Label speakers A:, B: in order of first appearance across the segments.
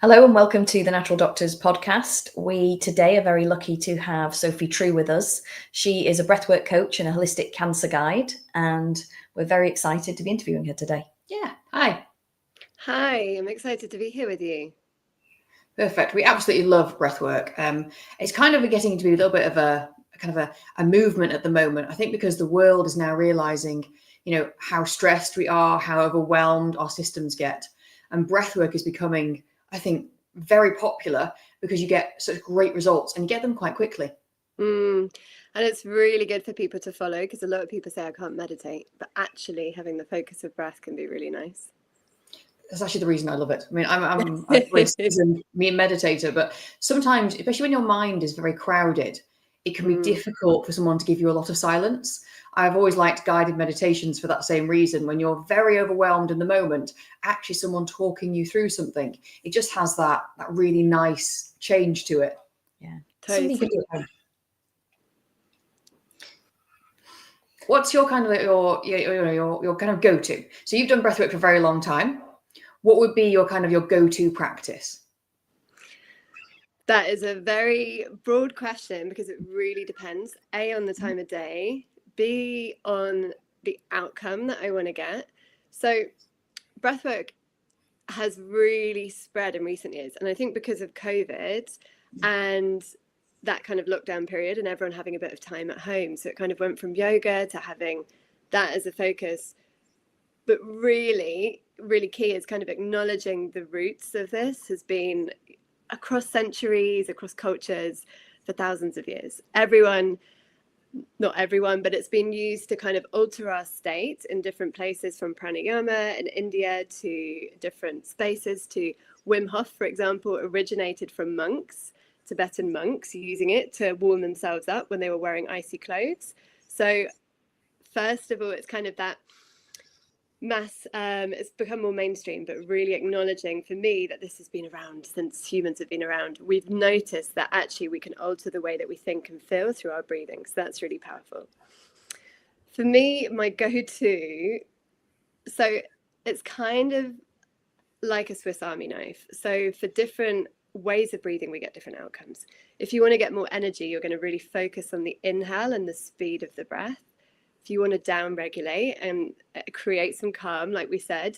A: Hello and welcome to the Natural Doctors podcast. We today are very lucky to have Sophie Trew with us. She is a breathwork coach and a holistic cancer guide, and we're very excited to be interviewing her today.
B: Yeah, hi.
C: Hi, I'm excited to be here with you.
B: Perfect. We absolutely love breathwork. It's kind of getting to be a little bit of a movement at the moment. I think because the world is now realizing, how stressed we are, how overwhelmed our systems get, and breathwork is becoming, I think, very popular because you get such great results and you get them quite quickly.
C: And it's really good for people to follow because a lot of people say I can't meditate, but actually having the focus of breath can be really nice.
B: That's actually the reason I love it. I mean, I'm a very seasoned meditator, but sometimes, especially when your mind is very crowded, it can be difficult for someone to give you a lot of silence. I've always liked guided meditations for that same reason. When you're very overwhelmed in the moment, actually someone talking you through something, it just has that really nice change to it.
A: Yeah,
C: totally.
B: What's your kind of your kind of go-to? So you've done breathwork for a very long time. What would be your kind of your go-to practice?
C: That is a very broad question because it really depends, A, on the time of day, B, on the outcome that I want to get. So breathwork has really spread in recent years. And I think because of COVID and that kind of lockdown period and everyone having a bit of time at home. So it kind of went from yoga to having that as a focus. But really, really key is kind of acknowledging the roots of this has been across centuries, across cultures for thousands of years. Not everyone, but it's been used to kind of alter our state in different places, from pranayama in India to different spaces to Wim Hof, for example, originated from monks, Tibetan monks using it to warm themselves up when they were wearing icy clothes. So first of all, it's kind of that it's become more mainstream, but really acknowledging for me that this has been around since humans have been around. We've noticed that actually we can alter the way that we think and feel through our breathing. So that's really powerful. For me, my go-to, so it's kind of like a Swiss Army knife. So for different ways of breathing, we get different outcomes. If you want to get more energy, you're going to really focus on the inhale and the speed of the breath. If you want to down regulate and create some calm, like we said,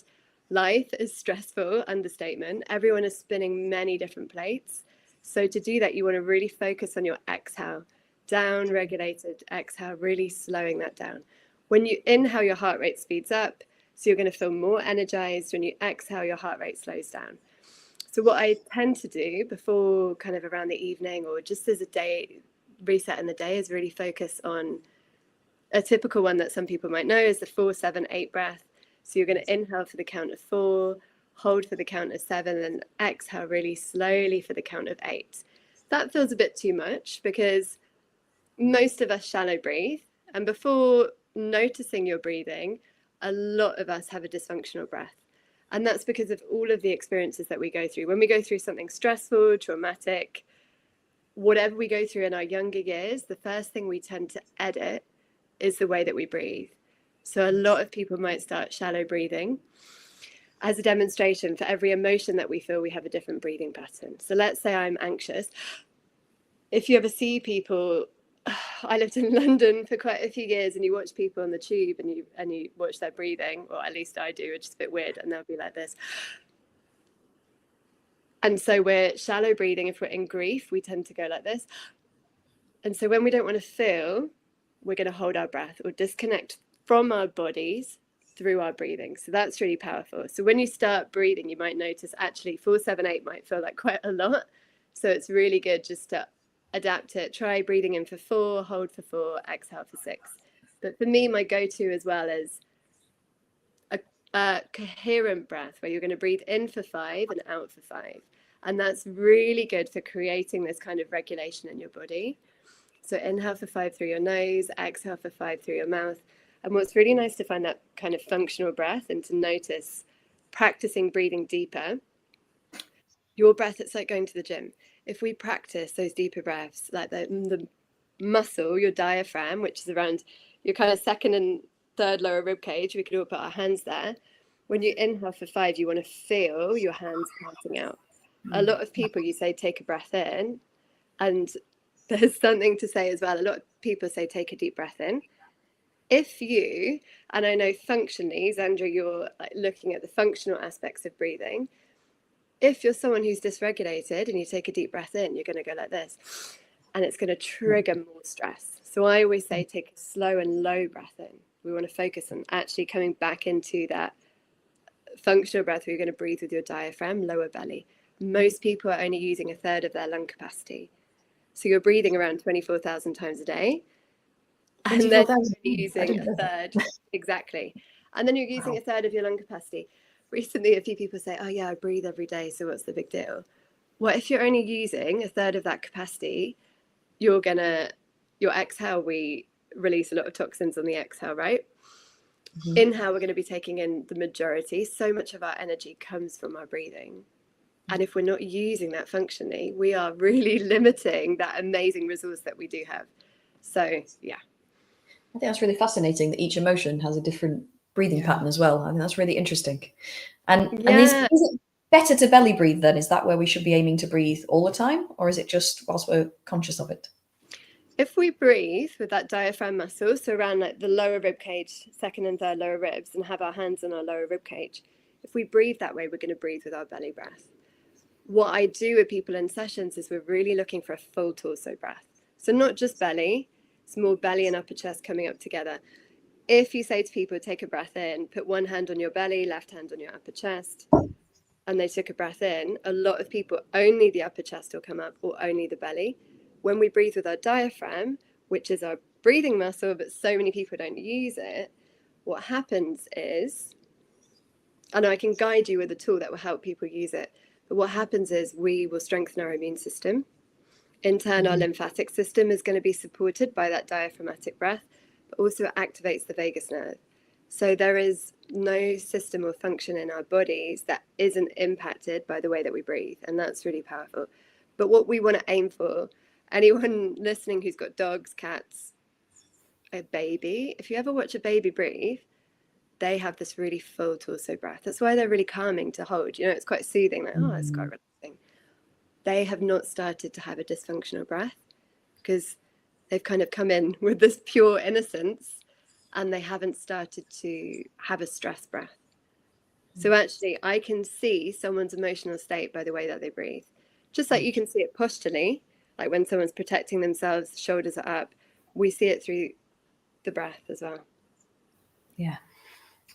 C: life is stressful, understatement. Everyone is spinning many different plates. So to do that, you want to really focus on your exhale, down regulated exhale, really slowing that down. When you inhale, your heart rate speeds up. So you're going to feel more energized. When you exhale, your heart rate slows down. So what I tend to do before kind of around the evening or just as a day reset in the day is really focus on a typical one that some people might know is the 4-7-8 breath. So you're going to inhale for the count of 4, hold for the count of 7, and exhale really slowly for the count of 8. That feels a bit too much because most of us shallow breathe. And before noticing your breathing, a lot of us have a dysfunctional breath. And that's because of all of the experiences that we go through. When we go through something stressful, traumatic, whatever we go through in our younger years, the first thing we tend to edit is the way that we breathe. So a lot of people might start shallow breathing. As a demonstration, for every emotion that we feel, we have a different breathing pattern. So let's say I'm anxious. If you ever see people, I lived in London for quite a few years, and you watch people on the tube and you watch their breathing, or at least I do, which is a bit weird, and they'll be like this. And so we're shallow breathing. If we're in grief, we tend to go like this. And so when we don't want to feel, we're going to hold our breath or disconnect from our bodies through our breathing. So that's really powerful. So when you start breathing, you might notice actually 4-7-8 might feel like quite a lot. So it's really good just to adapt it. Try breathing in for 4, hold for 4, exhale for 6. But for me, my go-to as well is a coherent breath where you're going to breathe in for 5 and out for 5. And that's really good for creating this kind of regulation in your body. So inhale for 5 through your nose, exhale for 5 through your mouth. And what's really nice to find that kind of functional breath and to notice practicing breathing deeper. Your breath, it's like going to the gym. If we practice those deeper breaths, like the muscle, your diaphragm, which is around your kind of second and third lower rib cage, we could all put our hands there. When you inhale for 5, you want to feel your hands parting out. A lot of people, you say, take a breath in, and there's something to say as well. A lot of people say, take a deep breath in. If you, and I know functionally, Zandra, you're like looking at the functional aspects of breathing. If you're someone who's dysregulated and you take a deep breath in, you're going to go like this, and it's going to trigger more stress. So I always say, take a slow and low breath in. We want to focus on actually coming back into that functional breath where you're going to breathe with your diaphragm, lower belly. Most people are only using a third of their lung capacity. So you're breathing around 24,000 times a day. And then you're using a third. Exactly. And then you're using a third of your lung capacity. Recently, a few people say, oh yeah, I breathe every day, so what's the big deal? Well, if you're only using a third of that capacity, your exhale, we release a lot of toxins on the exhale, right? Mm-hmm. Inhale, we're going to be taking in the majority. So much of our energy comes from our breathing. And if we're not using that functionally, we are really limiting that amazing resource that we do have. So, yeah.
A: I think that's really fascinating that each emotion has a different breathing pattern as well. I think that's really interesting. And is it better to belly breathe then? Is that where we should be aiming to breathe all the time? Or is it just whilst we're conscious of it?
C: If we breathe with that diaphragm muscle, so around like the lower rib cage, second and third lower ribs, and have our hands on our lower rib cage, if we breathe that way, we're going to breathe with our belly breath. What I do with people in sessions is we're really looking for a full torso breath. So not just belly, it's more belly and upper chest coming up together. If you say to people, take a breath in, put one hand on your belly, left hand on your upper chest, and they took a breath in, a lot of people, only the upper chest will come up or only the belly. When we breathe with our diaphragm, which is our breathing muscle, but so many people don't use it, what happens is, and I can guide you with a tool that will help people use it, but what happens is we will strengthen our immune system. In turn, our lymphatic system is going to be supported by that diaphragmatic breath, but also it activates the vagus nerve. So there is no system or function in our bodies that isn't impacted by the way that we breathe. And that's really powerful. But what we want to aim for, anyone listening who's got dogs, cats, a baby, if you ever watch a baby breathe, they have this really full torso breath. That's why they're really calming to hold. You know, it's quite soothing, like, oh, it's quite relaxing. They have not started to have a dysfunctional breath because they've kind of come in with this pure innocence and they haven't started to have a stress breath. So actually, I can see someone's emotional state by the way that they breathe. Just like you can see it posturally, like when someone's protecting themselves, shoulders are up, we see it through the breath as well.
A: Yeah.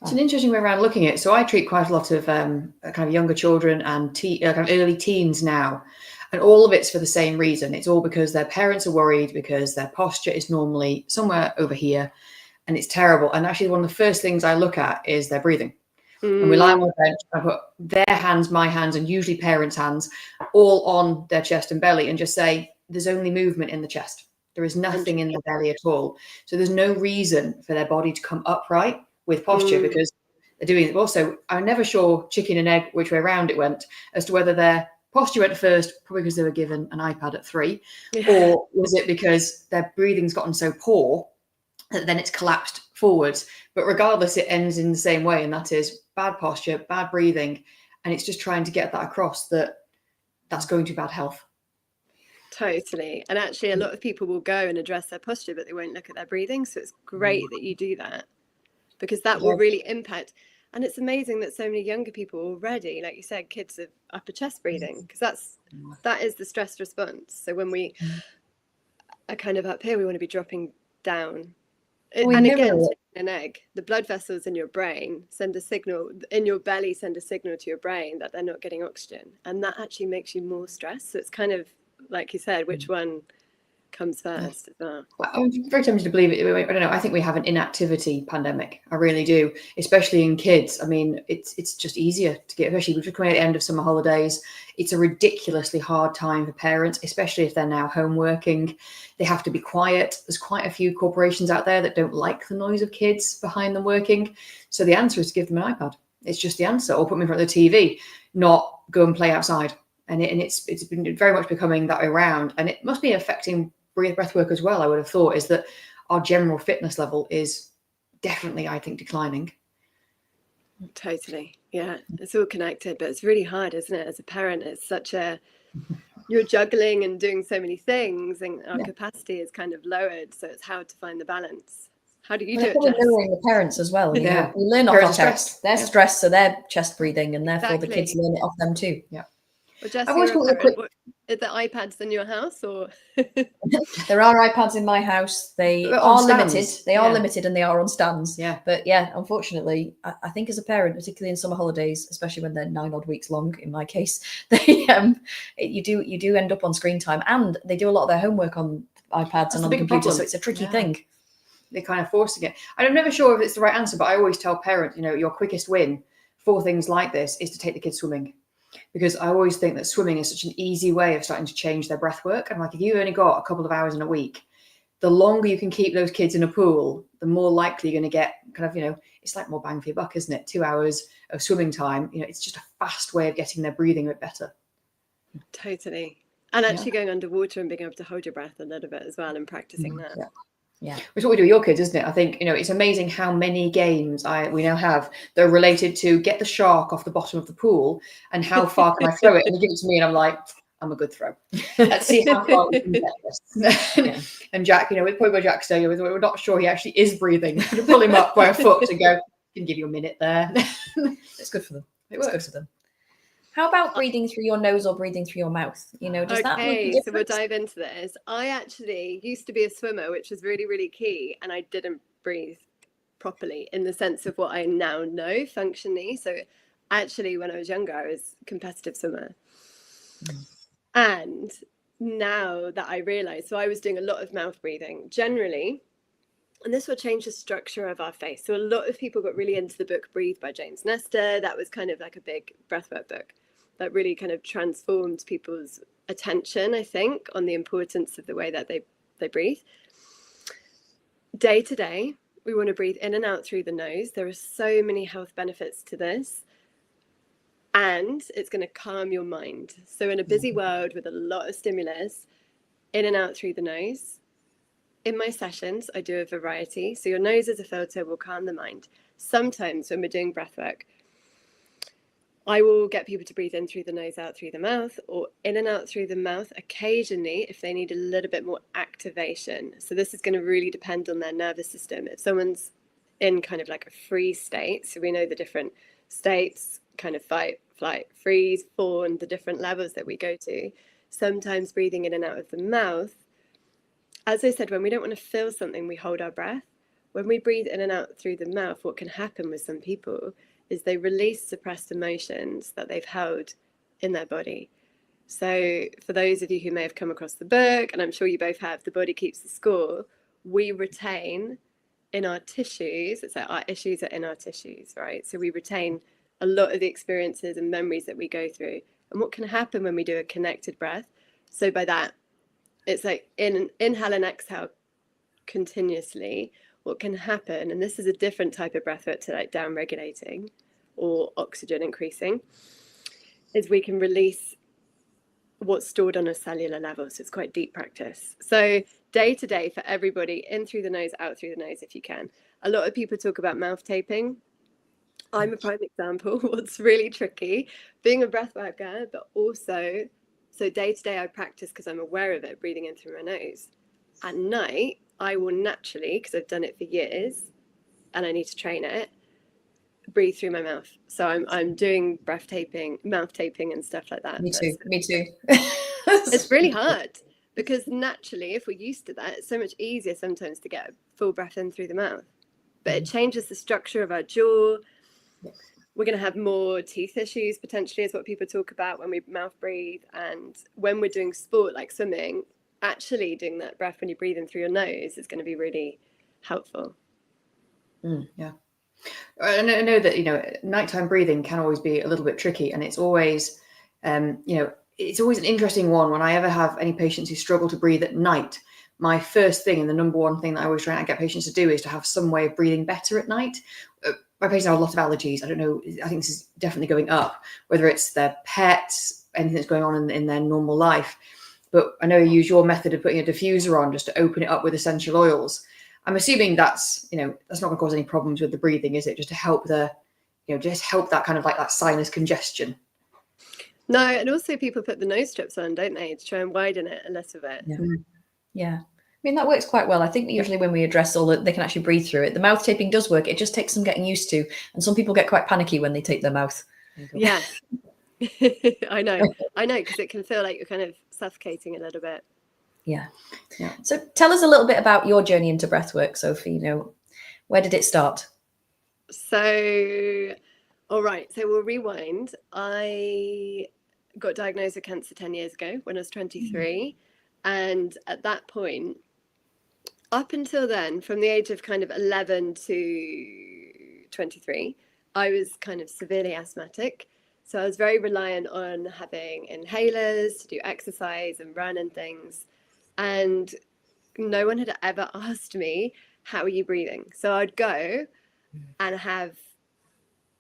B: It's an interesting way around looking at it. So I treat quite a lot of kind of younger children and kind of early teens now. And all of it's for the same reason. It's all because their parents are worried because their posture is normally somewhere over here and it's terrible. And actually one of the first things I look at is their breathing. And we lie on the bench, I put their hands, my hands, and usually parents' hands all on their chest and belly and just say, there's only movement in the chest. There is nothing in the belly at all. So there's no reason for their body to come upright with posture because they're doing it. Also, I'm never sure chicken and egg, which way around it went, as to whether their posture went first, probably because they were given an iPad at 3, or was it because their breathing's gotten so poor that then it's collapsed forwards. But regardless, it ends in the same way, and that is bad posture, bad breathing, and it's just trying to get that across that that's going to bad health.
C: Totally. And actually, a lot of people will go and address their posture, but they won't look at their breathing. So it's great that you do that because that will really impact. And it's amazing that so many younger people already, like you said, kids have upper chest breathing because that is the stress response. So when we are kind of up here, we want to be dropping down. And again, an egg, the blood vessels in your brain send a signal in your belly, send a signal to your brain that they're not getting oxygen. And that actually makes you more stressed. So it's kind of, like you said, which one comes first as well.
B: I'm very tempted to believe it. I don't know. I think we have an inactivity pandemic. I really do, especially in kids. I mean, it's just easier to get, especially we're coming at the end of summer holidays. It's a ridiculously hard time for parents, especially if they're now home working. They have to be quiet. There's quite a few corporations out there that don't like the noise of kids behind them working. So the answer is to give them an iPad. It's just the answer, or put them in front of the TV, not go and play outside. And it's been very much becoming that way around. And it must be affecting breathwork as well, I would have thought, is that our general fitness level is definitely, I think, declining.
C: Totally. Yeah. It's all connected, but it's really hard, isn't it? As a parent, it's such a, you're juggling and doing so many things, and our capacity is kind of lowered. So it's hard to find the balance. How do you do it, Jess?
A: Mirroring the parents as well.
B: Yeah.
A: We learn off our parents. They're
B: Yeah.
A: stressed, so they're chest breathing, and therefore the kids learn it off them too.
B: Yeah.
C: Well, Jess,
B: I've always
C: you're a
B: got a
C: parent. Is there iPads in your house, or?
A: There are iPads in my house. They are limited. They are limited, and they are on stands.
B: Yeah.
A: But yeah, unfortunately, I think as a parent, particularly in summer holidays, especially when they're 9 odd weeks long, in my case, they you do end up on screen time, and they do a lot of their homework on iPads and on the computer, so it's a tricky thing.
B: They're kind of forcing it. I'm never sure if it's the right answer, but I always tell parents, your quickest win for things like this is to take the kids swimming. Because I always think that swimming is such an easy way of starting to change their breath work. And like, if you've only got a couple of hours in a week, the longer you can keep those kids in a pool, the more likely you're going to get kind of, it's like more bang for your buck, isn't it? 2 hours of swimming time. It's just a fast way of getting their breathing a bit better.
C: Totally. And actually going underwater and being able to hold your breath a little bit as well and practicing that.
B: Yeah. Which is what we do with your kids, isn't it? I think, it's amazing how many games we now have that are related to get the shark off the bottom of the pool and how far can I throw it? And you give it to me and I'm like, I'm a good throw. Let's see how far we can get this. And Jack, with probably Jack's day, we're not sure he actually is breathing. To pull him up by a foot and go, can give you a minute there.
A: It's good for them. It's good for them. How about breathing through your nose or breathing through your mouth? Does that make a difference?
C: So we'll dive into this. I actually used to be a swimmer, which was really, really key. And I didn't breathe properly in the sense of what I now know functionally. So actually, when I was younger, I was a competitive swimmer. And now that I realize, so I was doing a lot of mouth breathing generally, and this will change the structure of our face. So a lot of people got really into the book Breathe by James Nestor. That was kind of like a big breathwork book that really kind of transformed people's attention, I think, on the importance of the way that they breathe. Day to day, we want to breathe in and out through the nose. There are so many health benefits to this. And it's going to calm your mind. So in a busy world with a lot of stimulus, in and out through the nose. In my sessions, I do a variety. So your nose as a filter will calm the mind. Sometimes when we're doing breath work, I will get people to breathe in through the nose, out through the mouth, or in and out through the mouth occasionally if they need a little bit more activation. So this is going to really depend on their nervous system. If someone's in kind of like a freeze state, so we know the different states, kind of fight, flight, freeze, fawn, the different levels that we go to, sometimes breathing in and out of the mouth. As I said, when we don't want to feel something, we hold our breath. When we breathe in and out through the mouth, what can happen with some people is they release suppressed emotions that they've held in their body. So for those of you who may have come across the book, and I'm sure you both have, The Body Keeps the Score, we retain in our tissues, it's like our issues are in our tissues, right? So we retain a lot of the experiences and memories that we go through. And what can happen when we do a connected breath? So by that, it's like inhale and exhale continuously. What can happen, and this is a different type of breath work to like down regulating or oxygen increasing, is we can release what's stored on a cellular level. So it's quite deep practice. So day to day for everybody, in through the nose, out through the nose if you can. A lot of people talk about mouth taping. I'm a prime example. What's really tricky, being a breath worker, but also, so day to day I practice because I'm aware of it, breathing in through my nose. At night, I will naturally, because I've done it for years and I need to train it, breathe through my mouth. So I'm doing breath taping, mouth taping and stuff like that.
A: Me too.
C: It's really hard because naturally, if we're used to that, it's so much easier sometimes to get a full breath in through the mouth. But it changes the structure of our jaw. We're going to have more teeth issues potentially, is what people talk about when we mouth breathe. And when we're doing sport like swimming, actually doing that breath when you breathe in through your nose is going to be really helpful.
B: Yeah. I know that, nighttime breathing can always be a little bit tricky, and it's always, it's always an interesting one. When I ever have any patients who struggle to breathe at night, my first thing and the number one thing that I always try and get patients to do is to have some way of breathing better at night. My patients have a lot of allergies. I don't know. I think this is definitely going up, whether it's their pets, anything that's going on in their normal life. But I know you use your method of putting a diffuser on just to open it up with essential oils. I'm assuming that's not going to cause any problems with the breathing, is it? Just to help the just help that kind of like that sinus congestion?
C: No, and also people put the nose strips on, don't they, to try and widen it a little bit.
A: Yeah. I mean, that works quite well. I think usually when we address all that, they can actually breathe through it. The mouth taping does work. It just takes some getting used to. And some people get quite panicky when they tape their mouth.
C: Yeah. I know, because it can feel like you're kind of suffocating a little bit.
A: Yeah. So tell us a little bit about your journey into breathwork, Sophie. Where did it start?
C: So, all right. So we'll rewind. I got diagnosed with cancer 10 years ago when I was 23. And at that point, up until then, from the age of kind of 11 to 23, I was kind of severely asthmatic. So I was very reliant on having inhalers to do exercise and run and things. And no one had ever asked me, how are you breathing? So I'd go and have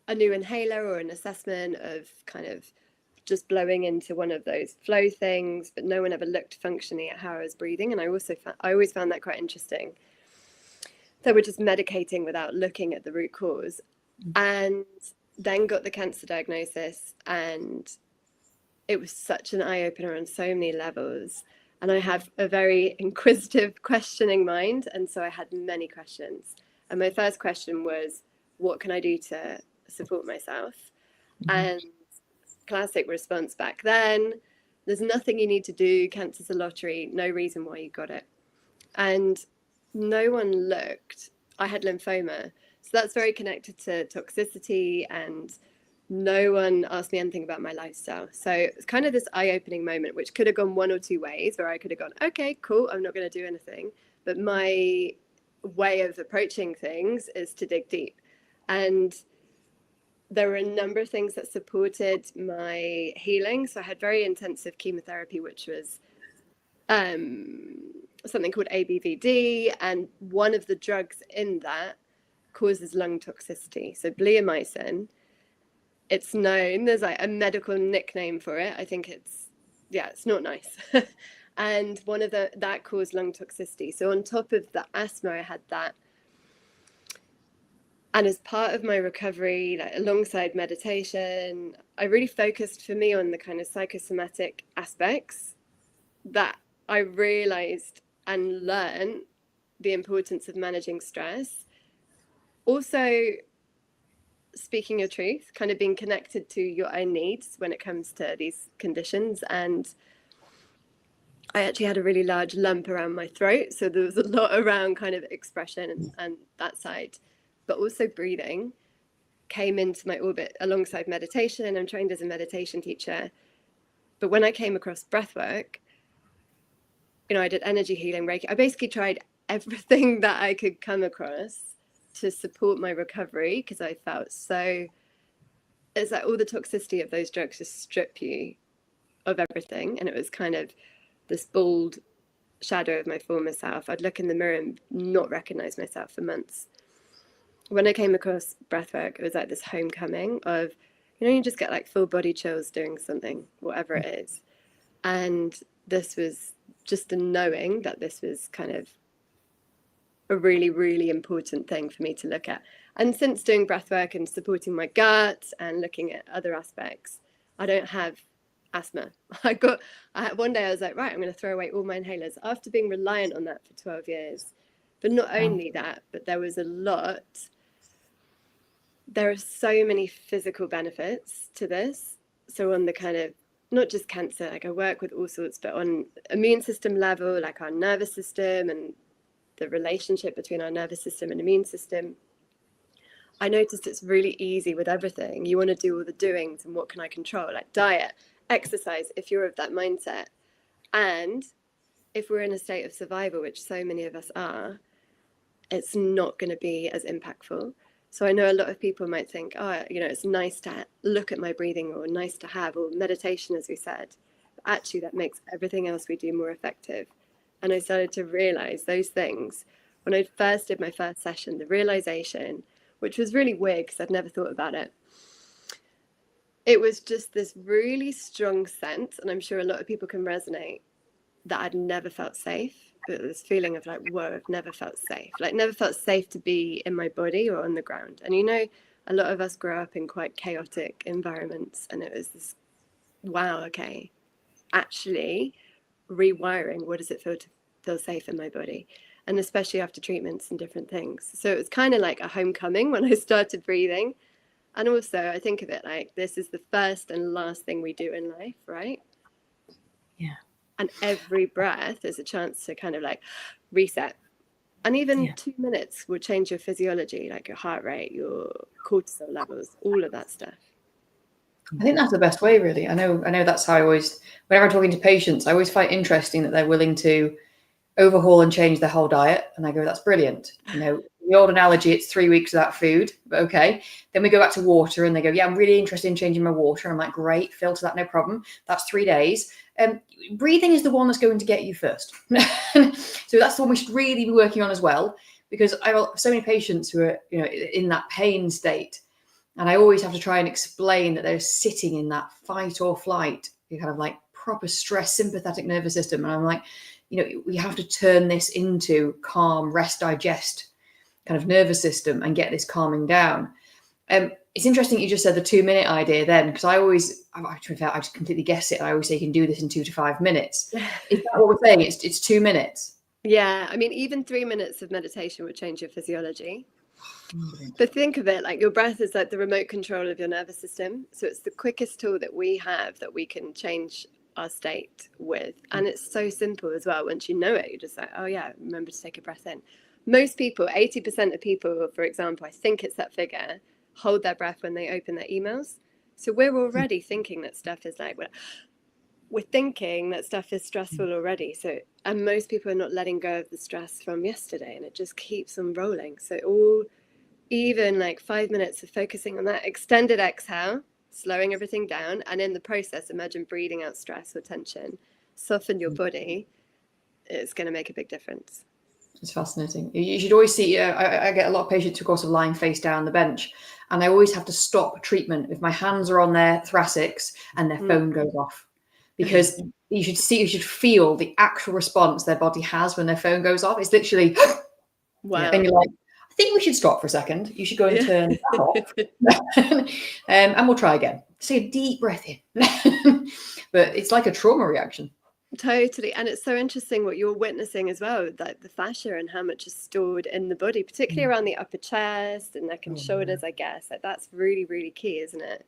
C: a new inhaler or an assessment of kind of just blowing into one of those flow things, but no one ever looked functionally at how I was breathing. And I always found that quite interesting. So we're just medicating without looking at the root cause. And then got the cancer diagnosis, and it was such an eye-opener on so many levels. And I have a very inquisitive, questioning mind, and so I had many questions. And my first question was, what can I do to support myself? And classic response back then, there's nothing you need to do, cancer's a lottery, no reason why you got it. And no one looked. I had lymphoma, so that's very connected to toxicity, and no one asked me anything about my lifestyle. So it's kind of this eye-opening moment, which could have gone one or two ways, where I could have gone, okay, cool, I'm not going to do anything. But my way of approaching things is to dig deep. And there were a number of things that supported my healing. So I had very intensive chemotherapy, which was something called ABVD. And one of the drugs in that causes lung toxicity. So bleomycin, it's known, there's like a medical nickname for it. I think it's not nice. And one of that caused lung toxicity. So on top of the asthma, I had that. And as part of my recovery, like alongside meditation, I really focused for me on the kind of psychosomatic aspects that I realized and learned the importance of managing stress. Also, speaking your truth, kind of being connected to your own needs when it comes to these conditions. And I actually had a really large lump around my throat. So there was a lot around kind of expression and that side. But also breathing came into my orbit alongside meditation. I'm trained as a meditation teacher. But when I came across breathwork, I did energy healing, Reiki. I basically tried everything that I could come across to support my recovery, because I felt it's like all the toxicity of those drugs just strip you of everything. And it was kind of this bald shadow of my former self. I'd look in the mirror and not recognize myself for months. When I came across breathwork, it was like this homecoming of, you just get like full body chills doing something, whatever it is. And this was just a knowing that this was kind of a really, really important thing for me to look at. And since doing breathwork and supporting my gut and looking at other aspects, I don't have asthma. One day I was like, right, I'm going to throw away all my inhalers after being reliant on that for 12 years. But not only that, but there was there are so many physical benefits to this. So on the kind of, not just cancer, like I work with all sorts, but on immune system level, like our nervous system and the relationship between our nervous system and immune system. I noticed it's really easy with everything. You want to do all the doings and what can I control, like diet, exercise, if you're of that mindset. And if we're in a state of survival, which so many of us are, it's not going to be as impactful. So I know a lot of people might think, it's nice to look at my breathing, or nice to have, or meditation, as we said. But actually, that makes everything else we do more effective. And I started to realize those things when I first did my first session, the realization, which was really weird because I'd never thought about it. It was just this really strong sense, and I'm sure a lot of people can resonate, that I'd never felt safe. But this feeling of like, whoa, I've never felt safe. Like never felt safe to be in my body or on the ground. And a lot of us grow up in quite chaotic environments, and it was this, wow, okay, actually rewiring, what does it feel to feel safe in my body? And especially after treatments and different things. So it was kind of like a homecoming when I started breathing. And also I think of it like this is the first and last thing we do in life, right?
A: Yeah.
C: And every breath is a chance to kind of like reset. And even 2 minutes will change your physiology, like your heart rate, your cortisol levels, all of that stuff.
B: I think that's the best way, really. I know that's how I always, whenever I'm talking to patients, I always find it interesting that they're willing to overhaul and change their whole diet. And I go, that's brilliant. You know, the old analogy, it's 3 weeks without food, but okay. Then we go back to water and they go, yeah, I'm really interested in changing my water. I'm like, great, filter that, no problem. That's 3 days. Breathing is the one that's going to get you first. So that's the one we should really be working on as well, because I have so many patients who are, you know, in that pain state. And I always have to try and explain that they're sitting in that fight or flight, kind of like proper stress, sympathetic nervous system. And I'm like, you know, we have to turn this into calm, rest, digest kind of nervous system and get this calming down. It's interesting you just said the 2 minute idea then, because I just completely guess it. I always say you can do this in 2 to 5 minutes. Is that what we're saying? It's 2 minutes.
C: Yeah, I mean, even 3 minutes of meditation would change your physiology. But think of it like your breath is like the remote control of your nervous system. So it's the quickest tool that we have that we can change our state with. And it's so simple as well. Once you know it, you're just like, oh yeah, remember to take a breath in. Most people, 80% of people, for example, I think it's that figure, hold their breath when they open their emails. So we're already thinking that stuff is like, we're thinking that stuff is stressful already. So, and most people are not letting go of the stress from yesterday, and it just keeps on rolling. So even like 5 minutes of focusing on that extended exhale, slowing everything down, and in the process, imagine breathing out stress or tension, soften your body. It's going to make a big difference.
B: It's fascinating. You should always see, I get a lot of patients who, of course, are lying face down on the bench, and I always have to stop treatment if my hands are on their thoracics and their phone goes off, because you should feel the actual response their body has when their phone goes off. It's literally,
A: wow.
B: And you're like, I think we should stop for a second. You should go and turn that off. And we'll try again. Take a deep breath in. But it's like a trauma reaction.
C: Totally. And it's so interesting what you're witnessing as well, like the fascia and how much is stored in the body, particularly around the upper chest and neck and shoulders, I guess. Like that's really, really key, isn't it?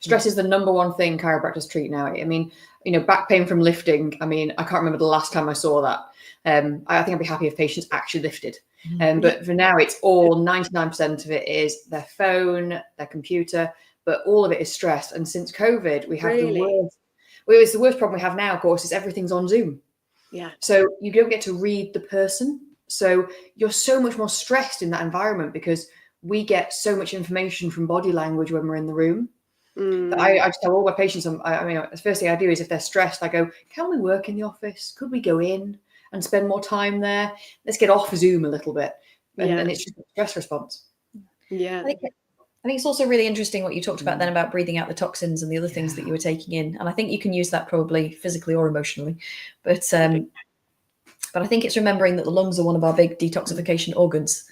B: Stress is the number one thing chiropractors treat now. I mean, you know, back pain from lifting. I mean, I can't remember the last time I saw that. I think I'd be happy if patients actually lifted. But for now, it's all 99% of it is their phone, their computer, but all of it is stress. And since COVID, we have the worst. Well, it's the worst problem we have now, of course, is everything's on Zoom.
C: Yeah.
B: So you don't get to read the person. So you're so much more stressed in that environment because we get so much information from body language when we're in the room. I just tell all my patients, I mean, the first thing I do is if they're stressed, I go, can we work in the office? Could we go in and spend more time there? Let's get off Zoom a little bit. And it's just a stress response.
C: Yeah.
A: I think it's also really interesting what you talked about then about breathing out the toxins and the other things that you were taking in. And I think you can use that probably physically or emotionally. But I think it's remembering that the lungs are one of our big detoxification organs.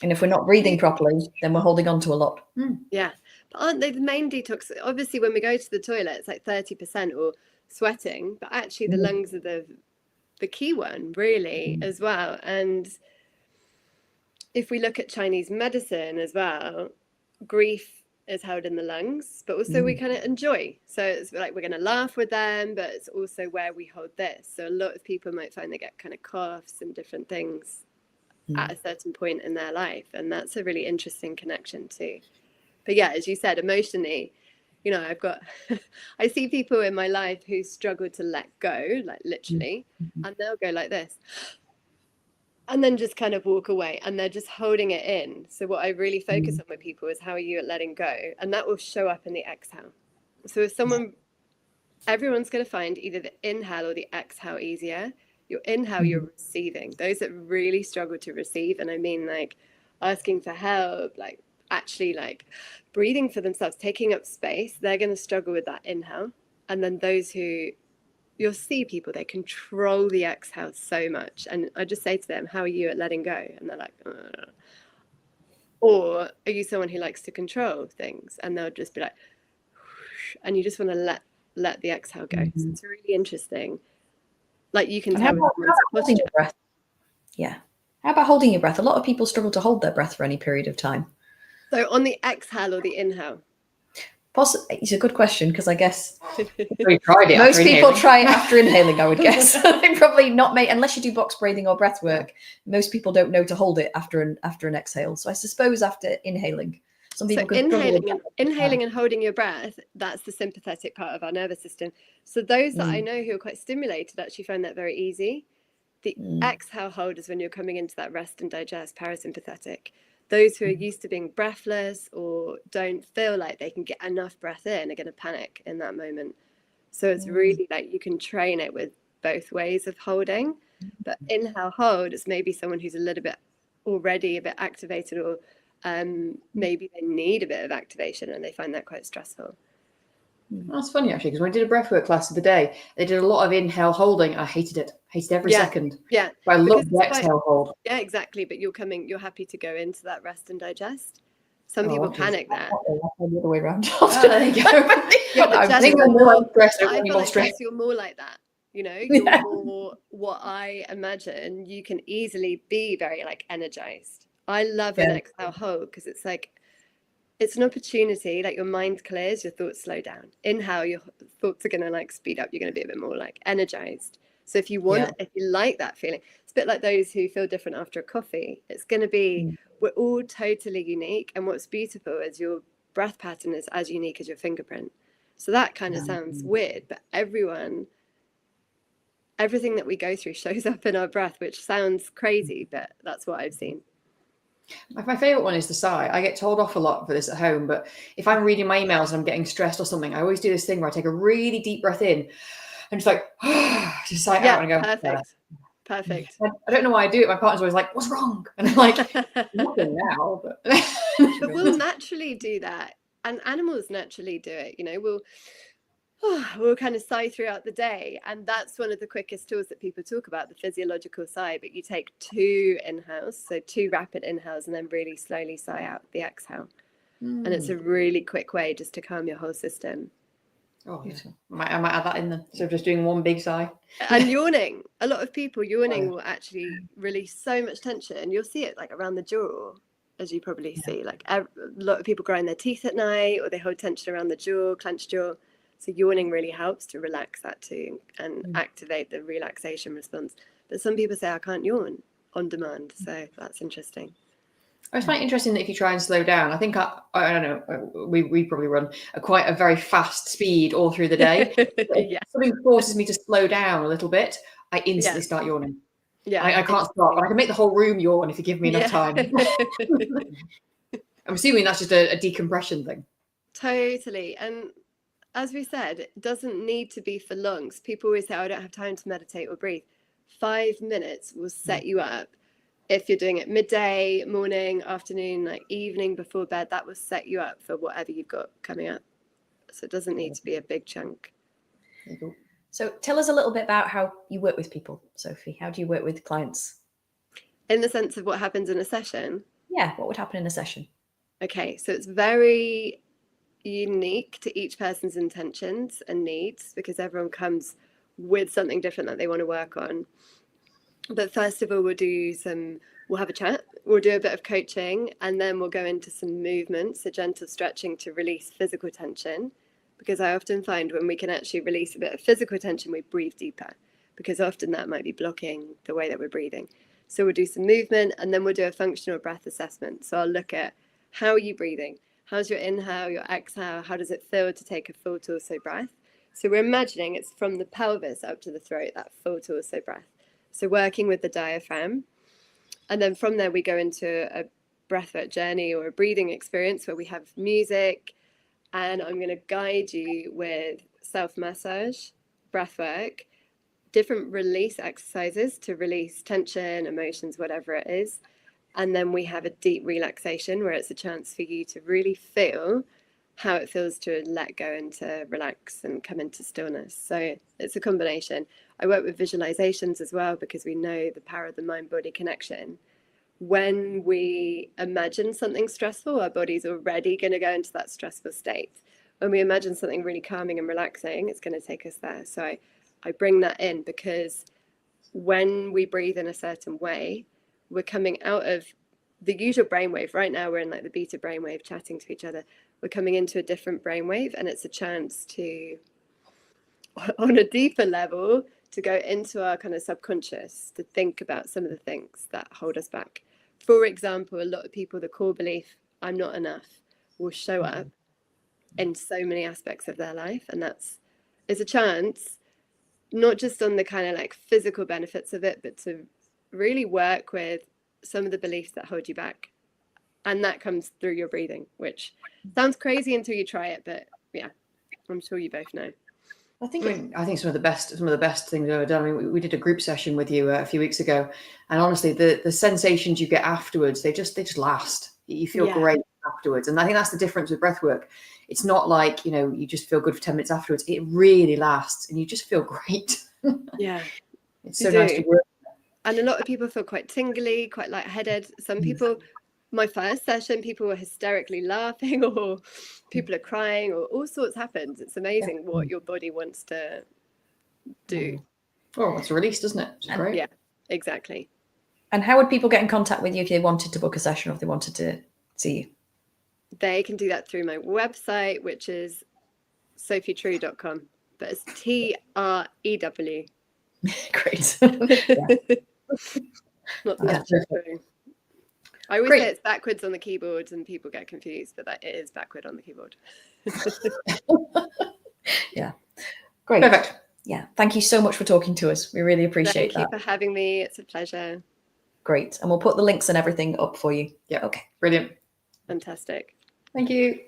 A: And if we're not breathing properly, then we're holding on to a lot.
C: Yeah. But aren't they the main detox? Obviously, when we go to the toilet, it's like 30% or sweating. But actually, the lungs are the key one, really, as well. And if we look at Chinese medicine as well, grief is held in the lungs, but also we kind of enjoy. So it's like we're going to laugh with them, but it's also where we hold this. So a lot of people might find they get kind of coughs and different things at a certain point in their life. And that's a really interesting connection too. But yeah, as you said, emotionally, you know, I see people in my life who struggle to let go, like literally, and they'll go like this. And then just kind of walk away, and they're just holding it in. So what I really focus on with people is how are you at letting go? And that will show up in the exhale. So if everyone's going to find either the inhale or the exhale easier. Your inhale, you're receiving. Those that really struggle to receive, and I mean like asking for help, like actually like breathing for themselves, taking up space, they're going to struggle with that inhale. And then those who, you'll see people, they control the exhale so much. And I just say to them, how are you at letting go? And they're like, Or are you someone who likes to control things, and they'll just be like, whoosh, and you just want to let the exhale go. So it's really interesting. Like you can tell with someone's
A: holding
C: posture.
A: your breath? Yeah. How about holding your breath? A lot of people struggle to hold their breath for any period of time.
C: So on the exhale or the inhale?
A: It's a good question, because I guess
B: most
A: people try it after inhaling, I would guess. They probably not unless you do box breathing or breath work. Most people don't know to hold it after an exhale. So I suppose after inhaling, some people could
C: inhaling and holding your breath, that's the sympathetic part of our nervous system. So those that I know who are quite stimulated actually find that very easy. The exhale hold is when you're coming into that rest and digest, parasympathetic. Those who are used to being breathless or don't feel like they can get enough breath in are going to panic in that moment. So it's really like you can train it with both ways of holding. But inhale hold is maybe someone who's a little bit already a bit activated, or maybe they need a bit of activation and they find that quite stressful.
B: That's funny, actually, because when I did a breathwork class of the day, they did a lot of inhale holding. I hated it. Hated every second.
C: Yeah.
B: But I love the exhale hold.
C: Yeah, exactly. But you're happy to go into that rest and digest. Some people panic there.
B: The other way around. There you go.
C: I
B: think I'm more stressed. I feel
C: like Jess, you're more like that. You know, you're more what I imagine. You can easily be very like energized. I love an exhale hold because it's like, it's an opportunity, like your mind clears, your thoughts slow down. Inhale, your thoughts are going to like speed up. You're going to be a bit more like energized. So if you want, if you like that feeling, it's a bit like those who feel different after a coffee. It's going to be, we're all totally unique. And what's beautiful is your breath pattern is as unique as your fingerprint. So that kind of sounds weird, but everything that we go through shows up in our breath, which sounds crazy, but that's what I've seen.
B: My favorite one is the sigh. I get told off a lot for this at home, but if I'm reading my emails and I'm getting stressed or something, I always do this thing where I take a really deep breath in and just like, just sigh out and go,
C: Perfect.
B: I don't know why I do it. My partner's always like, what's wrong? And I'm like, nothing now. But
C: we'll naturally do that. And animals naturally do it. You know, we'll kind of sigh throughout the day. And that's one of the quickest tools that people talk about, the physiological sigh. But you take 2 inhales, so 2 rapid inhales, and then really slowly sigh out the exhale. And it's a really quick way just to calm your whole system.
B: Oh, yeah. I might add that in then. So just doing one big sigh.
C: And yawning. A lot of people yawning will actually release so much tension. You'll see it like around the jaw, as you probably see. Like a lot of people grind their teeth at night, or they hold tension around the jaw, clenched jaw. So yawning really helps to relax that too and activate the relaxation response. But some people say, I can't yawn on demand. So that's interesting.
B: I find it interesting that if you try and slow down, I think, I don't know, we probably run quite a very fast speed all through the day. If something forces me to slow down a little bit, I instantly start yawning. Yeah, I can't stop. And I can make the whole room yawn if you give me enough time. I'm assuming that's just a decompression thing.
C: Totally. And as we said, it doesn't need to be for lungs. People always say, I don't have time to meditate or breathe. 5 minutes will set you up. If you're doing it midday, morning, afternoon, like evening before bed, that will set you up for whatever you've got coming up. So it doesn't need to be a big chunk.
A: So tell us a little bit about how you work with people, Sophie. How do you work with clients?
C: In the sense of what happens in a session?
A: Yeah, what would happen in a session?
C: Okay, so it's very unique to each person's intentions and needs, because everyone comes with something different that they want to work on. But first of all, we'll have a chat, we'll do a bit of coaching, and then we'll go into some movements, so gentle stretching to release physical tension. Because I often find when we can actually release a bit of physical tension, we breathe deeper, because often that might be blocking the way that we're breathing. So we'll do some movement, and then we'll do a functional breath assessment. So I'll look at, how are you breathing? How's your inhale, your exhale? How does it feel to take a full torso breath? So we're imagining it's from the pelvis up to the throat, that full torso breath. So working with the diaphragm. And then from there, we go into a breathwork journey or a breathing experience where we have music. And I'm going to guide you with self-massage, breathwork, different release exercises to release tension, emotions, whatever it is. And then we have a deep relaxation where it's a chance for you to really feel how it feels to let go and to relax and come into stillness. So it's a combination. I work with visualizations as well, because we know the power of the mind-body connection. when we imagine something stressful, our body's already going to go into that stressful state. When we imagine something really calming and relaxing, it's going to take us there. So I bring that in, because when we breathe in a certain way, we're coming out of the usual brainwave. Right now, we're in like the beta brainwave, chatting to each other. We're coming into a different brainwave, and it's a chance to, on a deeper level, to go into our kind of subconscious, to think about some of the things that hold us back. For example, a lot of people, the core belief, I'm not enough, will show up in so many aspects of their life. And it's a chance, not just on the kind of like physical benefits of it, but to really work with some of the beliefs that hold you back. And that comes through your breathing, which sounds crazy until you try it. But yeah, I'm sure you both know.
B: I think some of the best things I've ever done. I mean, we did a group session with you a few weeks ago, and honestly, the sensations you get afterwards, they just last. You feel great afterwards, and I think that's the difference with breathwork. It's not like, you know, you just feel good for 10 minutes afterwards. It really lasts, and you just feel great.
C: Yeah,
B: it's so nice to work.
C: And a lot of people feel quite tingly, quite lightheaded. Some people, my first session, people were hysterically laughing, or people are crying, or all sorts happens. It's amazing what your body wants to do.
B: Oh, it's released, doesn't it? It's great.
C: Yeah, exactly.
A: And how would people get in contact with you if they wanted to book a session or if they wanted to see you?
C: They can do that through my website, which is sophietrew.com. But it's TREW.
A: Great.
C: Not the I always say it's backwards on the keyboard, and people get confused, but that it is backward on the keyboard.
A: Yeah. Great.
B: Perfect.
A: Yeah. Thank you so much for talking to us. We really appreciate that.
C: Thank you for having me. It's a pleasure.
A: Great. And we'll put the links and everything up for you.
B: Yeah.
A: Okay.
B: Brilliant.
C: Fantastic.
B: Thank you.